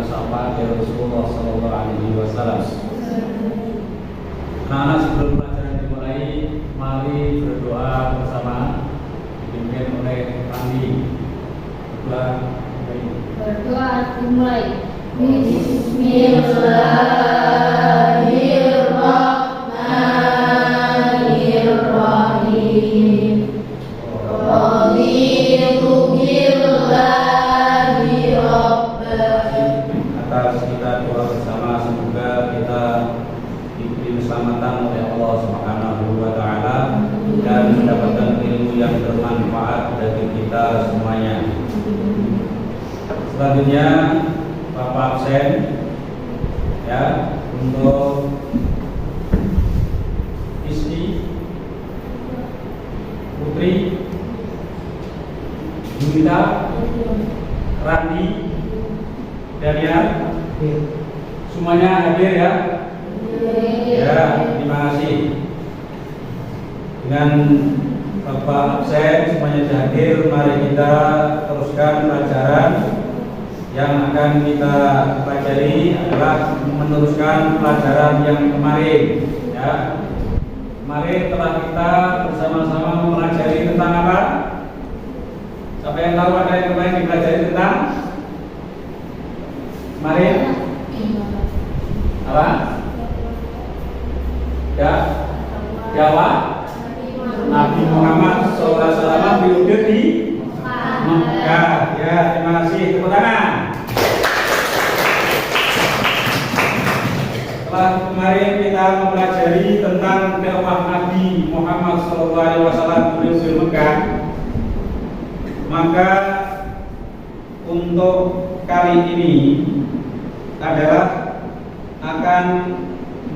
bersama dari Rasulullah Sallallahu Alaihi Wasallam. Nah, sebelum pelajaran dimulai, mari berdoa bersama dipimpin oleh kami. Berdoa dimulai. Bismillahirrahmanirrahim. Raditu billahi rabban. Atas kita doa bersama, semoga kita diberi keselamatan oleh Allah Subhanahu wa taala dan mendapatkan ilmu yang bermanfaat bagi kita semuanya. Selanjutnya Bapak absen ya untuk istri Putri Yunita Randi Daniel semuanya hadir ya. Ya, terima kasih. Dengan Bapak absen semuanya hadir, mari kita teruskan pelajaran. Yang akan kita pelajari adalah meneruskan pelajaran yang kemarin ya. Kemarin telah kita bersama-sama mempelajari tentang apa? Siapa yang tahu ada yang kemarin dipelajari tentang? Kemarin apa? Ya, Jawa Nabi Muhammad SAW periode di Mekah. Ya, terima kasih. Tepuk tangan. Setelah kemarin kita mempelajari tentang dakwah Nabi Muhammad SAW di Mekah, maka untuk kali ini adalah akan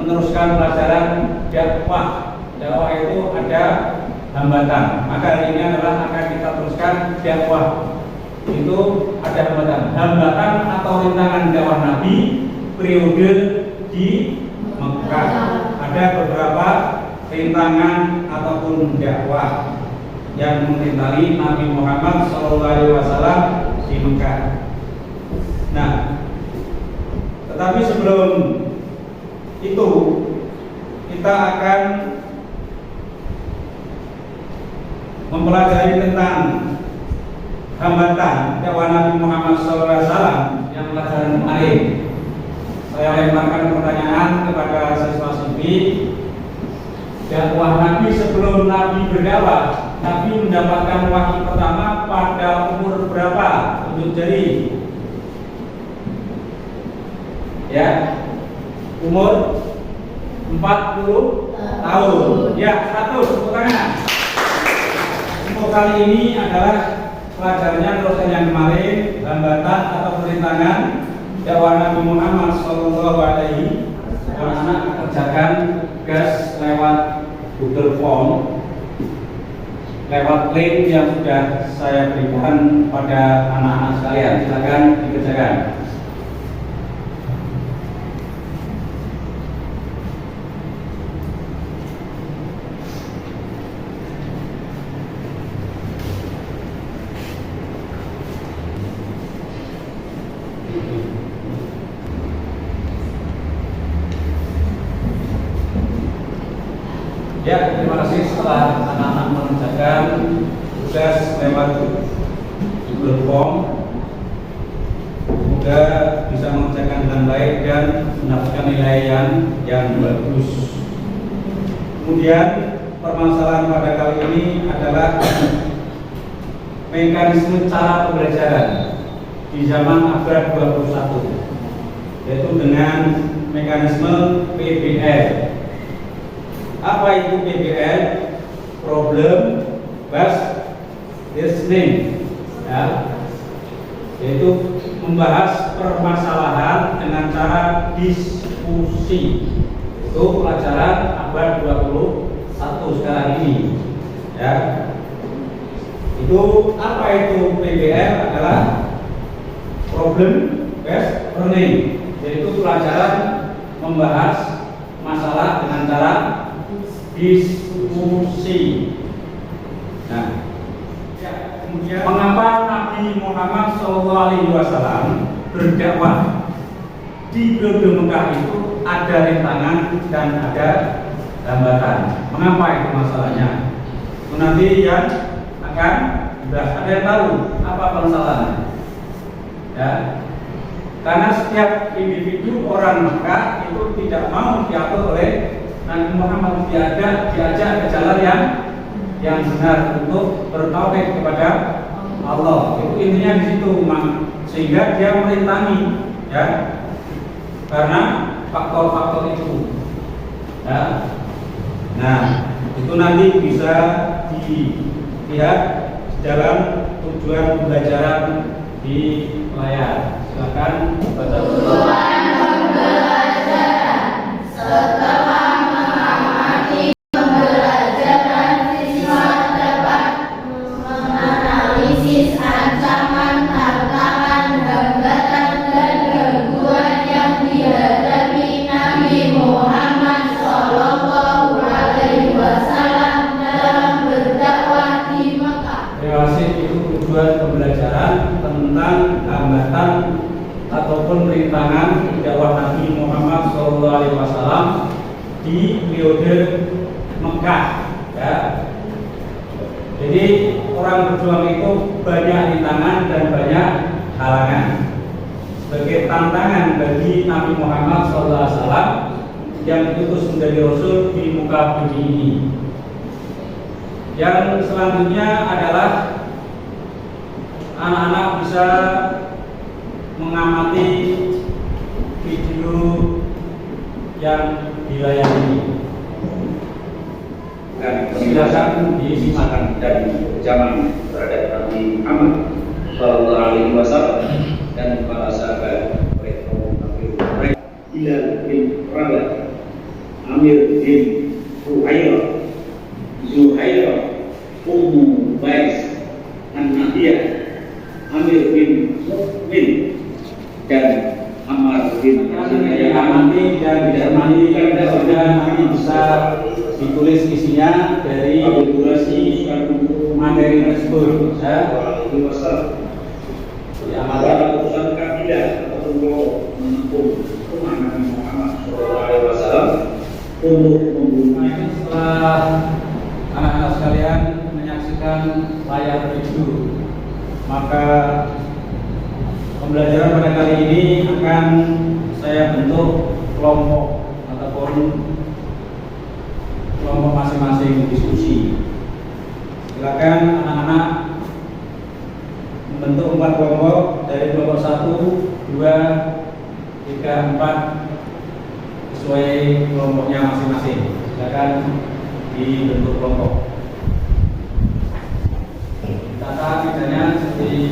meneruskan pelajaran dakwah. Dakwah itu ada hambatan. Maka hari ini adalah akan kita teruskan dakwah. Itu ada hambatan. Hambatan atau rintangan dakwah Nabi periode di Mekah. Ada beberapa rintangan ataupun dakwah yang merintangi Nabi Muhammad SAW di Mekah. Nah, tetapi sebelum itu kita akan mempelajari tentang hambatan dakwah Nabi Muhammad SAW yang pelajaran kemarin. Saya lemparkan pertanyaan kepada siswa-siswi. Dakwah Nabi sebelum Nabi berdakwah, Nabi mendapatkan wahyu pertama pada umur berapa? Tunjuk jari. Ya, umur 40 tahun. Ya, 100. Tepuk tangan. Untuk kali ini adalah pelajarannya terusan yang kemarin, hambatan atau perintangan dakwah Nabi Muhammad SAW. Anak-anak kerjakan tugas lewat Google Form, lewat link yang sudah saya berikan pada anak-anak sekalian. Silakan dikerjakan. Ya, terima kasih setelah anak-anak mengerjakan tugas lewat Google Form. Semoga bisa mengerjakan dengan baik dan mendapatkan nilai yang bagus. Kemudian permasalahan pada kali ini adalah mekanisme cara pembelajaran di zaman abad 21, yaitu dengan mekanisme PBL. Apa itu PBL? Problem Based Listening, ya, yaitu membahas permasalahan dengan cara diskusi. Itu pelajaran abad 21 sekarang ini, ya. Itu apa itu PBL? Adalah Problem Based Learning, yaitu pelajaran membahas masalah dengan cara diskusi. Nah, kemudian mengapa Nabi Muhammad SAW berdakwah di periode Mekah itu ada rintangan dan ada hambatan. Mengapa itu masalahnya? Itu nanti yang akan ada yang tahu apa permasalahannya. Ya. Karena setiap individu orang Mekah itu tidak mau diatur oleh Nabi Muhammad, diajak ke jalan yang benar untuk bertauhid kepada Allah. Itu intinya di situ, sehingga dia merintangi, ya, karena faktor-faktor itu. Ya. Nah, itu nanti bisa dilihat dalam tujuan pembelajaran di layar. Silakan baca. Tujuan pembelajaran setelah mengamati pembelajaran siswa dapat menganalisis ancaman, tantangan, hambatan, dan gangguan yang dihadapi Nabi Muhammad Sallallahu Alaihi Wasallam dalam berdakwah di Mekah. Terima kasih. Itu tujuan pembelajaran tentang hambatan ataupun rintangan dakwah Nabi Muhammad SAW di periode Mekah. Ya. Jadi orang berjuang itu banyak rintangan dan banyak halangan. Sebagai tantangan bagi Nabi Muhammad SAW yang diutus menjadi Rasul di muka bumi ini. Yang selanjutnya adalah anak-anak bisa mengamati video yang di layar ini. Silakan disimak. dari zaman terhadap Nabi Muhammad Sallallahu Alaihi Wasallam dan para sahabat mereka Hilal bin Rabah, Amir bin Fuhairah, Zuhairah, Ummu Bais, An-Nabiyah, Amir bin Mukmin, dan Ammar bin Amati dan dicermati sehingga nanti bisa ditulis isinya dari durasi materi tersebut. Amara urusan kabilah untuk menempuh rumah Nabi Muhammad SAW untuk membunuh. Setelah anak-anak sekalian menyaksikan layar video, maka pembelajaran pada kali ini akan saya bentuk kelompok ataupun kelompok masing-masing diskusi. Silakan anak-anak membentuk 4 kelompok, dari kelompok 1, 2, 3, 4 sesuai kelompoknya masing-masing. Silakan dibentuk kelompok. Tata misalnya seperti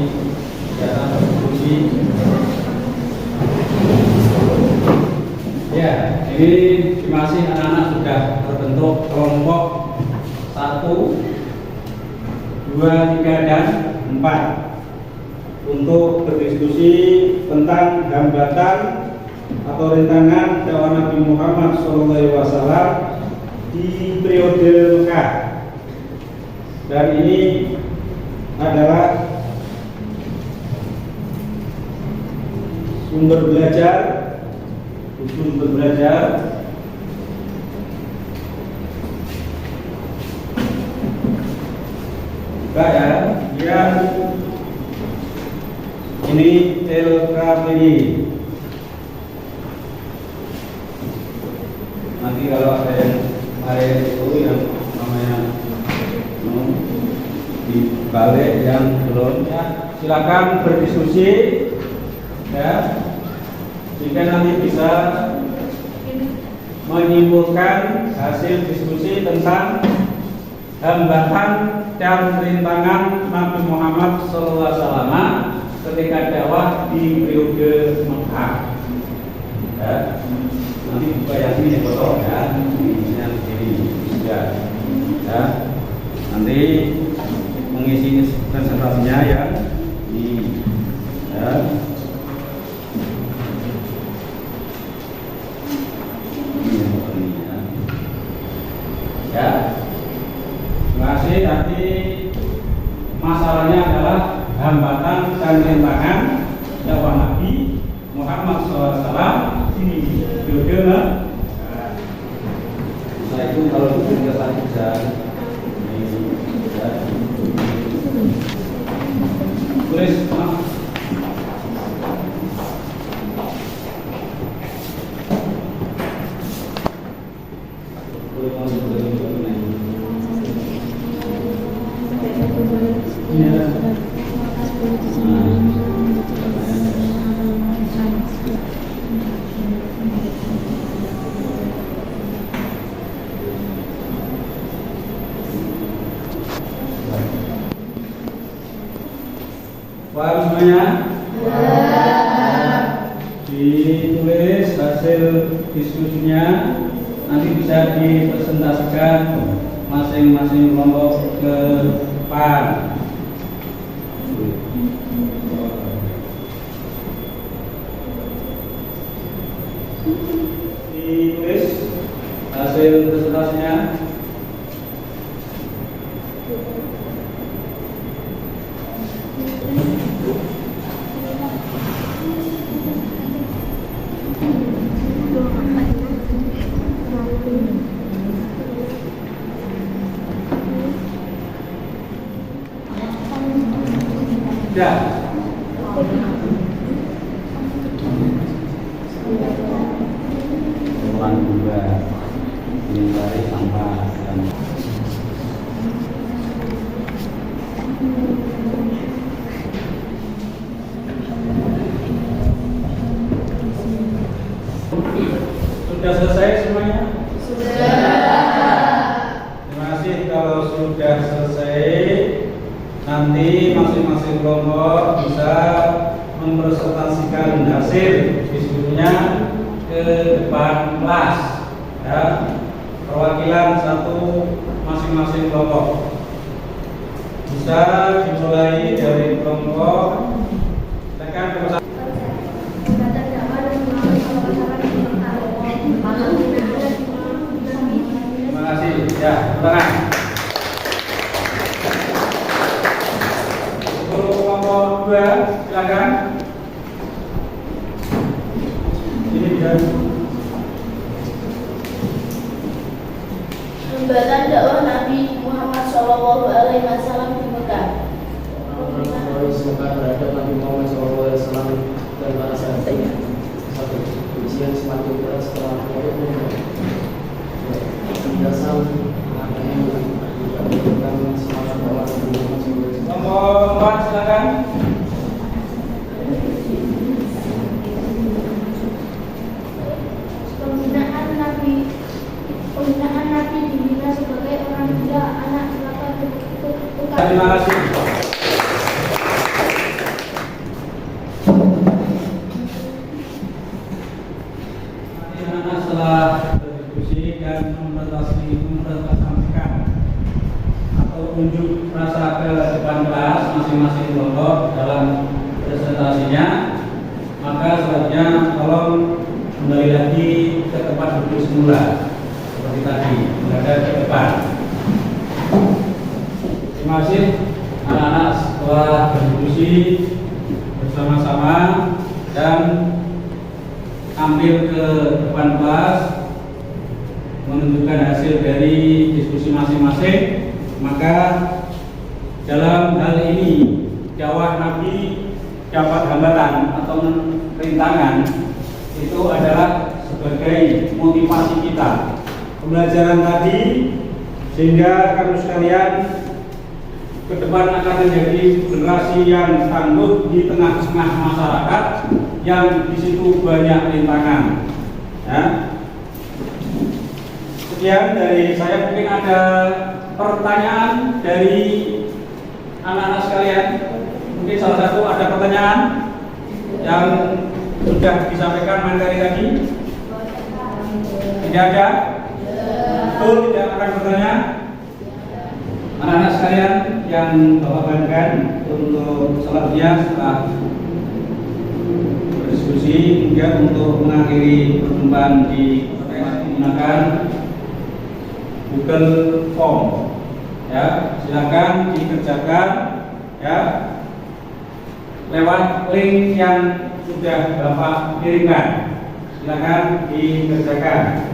kegiatan diskusi. Ya, ini terima kasih anak-anak sudah terbentuk kelompok 1, 2, 3, dan 4 untuk berdiskusi tentang hambatan atau rintangan dakwah Nabi Muhammad SAW di periode Mekah. Dan ini adalah sumber belajar, enggak ya, yang ini Telkapini. Nanti kalau ada yang itu yang namanya di balik yang belum, ya silakan berdiskusi, ya, sehingga nanti bisa menyimpulkan hasil diskusi tentang hambatan dan rintangan Nabi Muhammad SAW ketika dakwah di periode Mekah. Ya, nanti buka yang ini foto ya, ini ya, ya, nanti mengisi presentasinya ya, ini, ya. Ya, terima kasih. Nanti masalahnya adalah hambatan dan rintangan dakwah Nabi Muhammad SAW ini periode nah, setelah itu kalau kita lagi bisa tulis paham semuanya? Ditulis hasil diskusinya, nanti bisa dipresentasikan masing-masing kelompok ke depan. Ditulis hasil presentasinya. Ya. Ulang juga menghindari sampah dan sudah selesai semuanya? Sudah. Terima kasih. Kalau sudah selesai, nanti masing-masing kelompok bisa mempresentasikan hasil diskusinya ke depan kelas, ya. Perwakilan satu masing-masing kelompok bisa dimulai dari kelompok tekan ke pesawat. Terima kasih. Ya, silakan. Kelompok 2, silakan. Ini dia. Jembatan dakwah Nabi Muhammad SAW di Mekah. Semoga terhadap Nabi Muhammad SAW dan para sahabatnya. Satu, ujian semakin berat setelah dasar mengenai menunjukkan semangat bahwa Nabi Muhammad SAW. Nomor 4, silakan. Penghinaan Nabi dihina sebagai orang gila, anak celaka, tukang. Terima kasih. Anak-anak setelah berdiskusi dan mempresentasikan atau unjuk rasa ke depan kelas masing-masing kelompok dalam presentasinya, maka selanjutnya tolong kembali lagi ke tempat duduk semula seperti tadi, menghadap ke depan. Terima kasih anak-anak setelah berdiskusi bersama-sama dan ambil ke depan kelas menunjukkan hasil dari diskusi masing-masing, maka dalam hal ini dakwah Nabi dapat hambatan atau rintangan itu adalah sebagai motivasi kita pembelajaran tadi, sehingga kamu sekalian ke depan akan menjadi generasi yang tangguh di tengah-tengah masyarakat yang di situ banyak rintangan. Ya. Sekian dari saya. Mungkin ada pertanyaan dari anak-anak sekalian. Mungkin salah satu ada pertanyaan yang sudah disampaikan materi tadi. Tidak ada? Betul, tidak akan bertanya. Anak-anak sekalian yang Bapak banggakan, untuk selanjutnya setelah berdiskusi hingga untuk mengakhiri perjumpaan di menggunakan Google Form, ya, silakan dikerjakan, ya, lewat link yang sudah Bapak kirimkan. Silakan dikerjakan.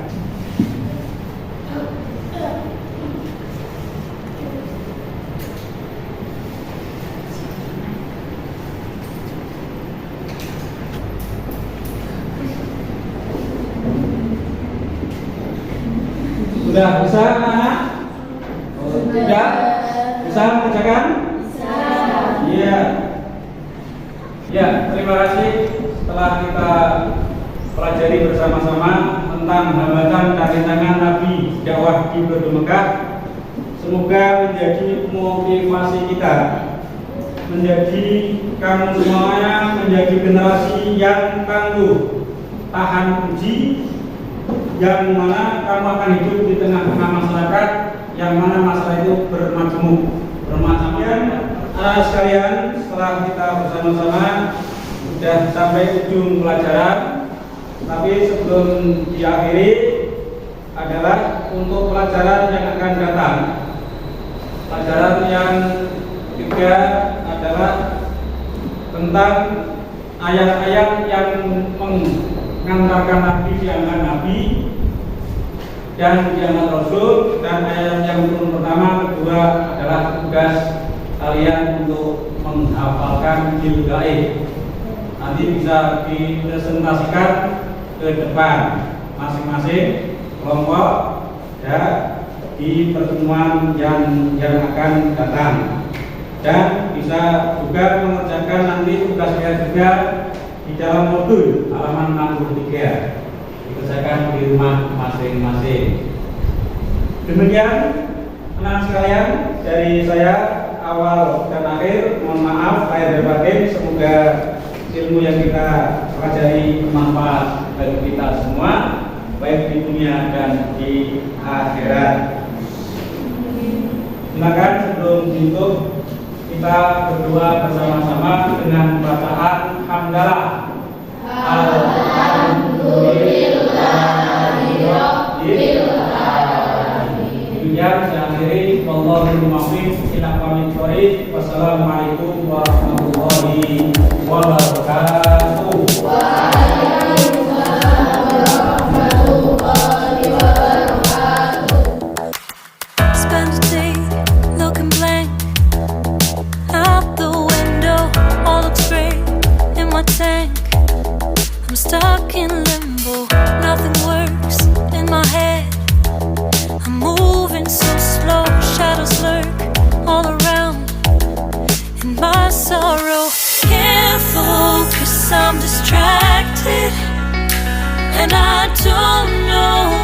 Sudah bisa anak? Sudah? Bisa mengerjakan? Bisa. Iya. Ya, terima kasih. Setelah kita pelajari bersama-sama tentang hambatan dan rintangan Nabi dakwah di Batu Mekah, semoga menjadi motivasi kita, menjadi kamu semuanya menjadi generasi yang tangguh, tahan uji, yang mana kamu akan hidup di tengah-tengah masyarakat yang mana masalah itu bermacam-macam. Sekalian, setelah kita bersama-sama sudah sampai ujung pelajaran, tapi sebelum diakhiri adalah untuk pelajaran yang akan datang. Pelajaran yang ketiga adalah tentang ayat-ayat yang mengantarkan Nabi diangkat Nabi dan diangkat Rasul, dan ayat yang pertama kedua adalah tugas kalian untuk menghafalkan Injil gaib. Nanti bisa dipresentasikan ke depan masing-masing kelompok ya di pertemuan yang akan datang, dan bisa juga mengerjakan nanti tugasnya juga di dalam modul halaman 63, dikerjakan di rumah masing-masing. Demikian anak sekalian dari saya, awal dan akhir mohon maaf lahir dan batin. Semoga ilmu yang kita pelajari bermanfaat bagi kita semua, baik di dunia dan di akhirat. Silakan sebelum ditutup kita berdoa bersama-sama dengan bacaan hamdalah. Demikian saya akhiri. Wallahul muwaffiq ila aqwamit thoriq. Wassalamualaikum warahmatullahi wabarakatuh. Spend a day looking blank out the window, all looks great in my tank. I'm stuck in limbo, nothing works in my head. I'm moving so slow, shadows lurk all around in my sorrow. Can't focus, I'm distracted, and I don't know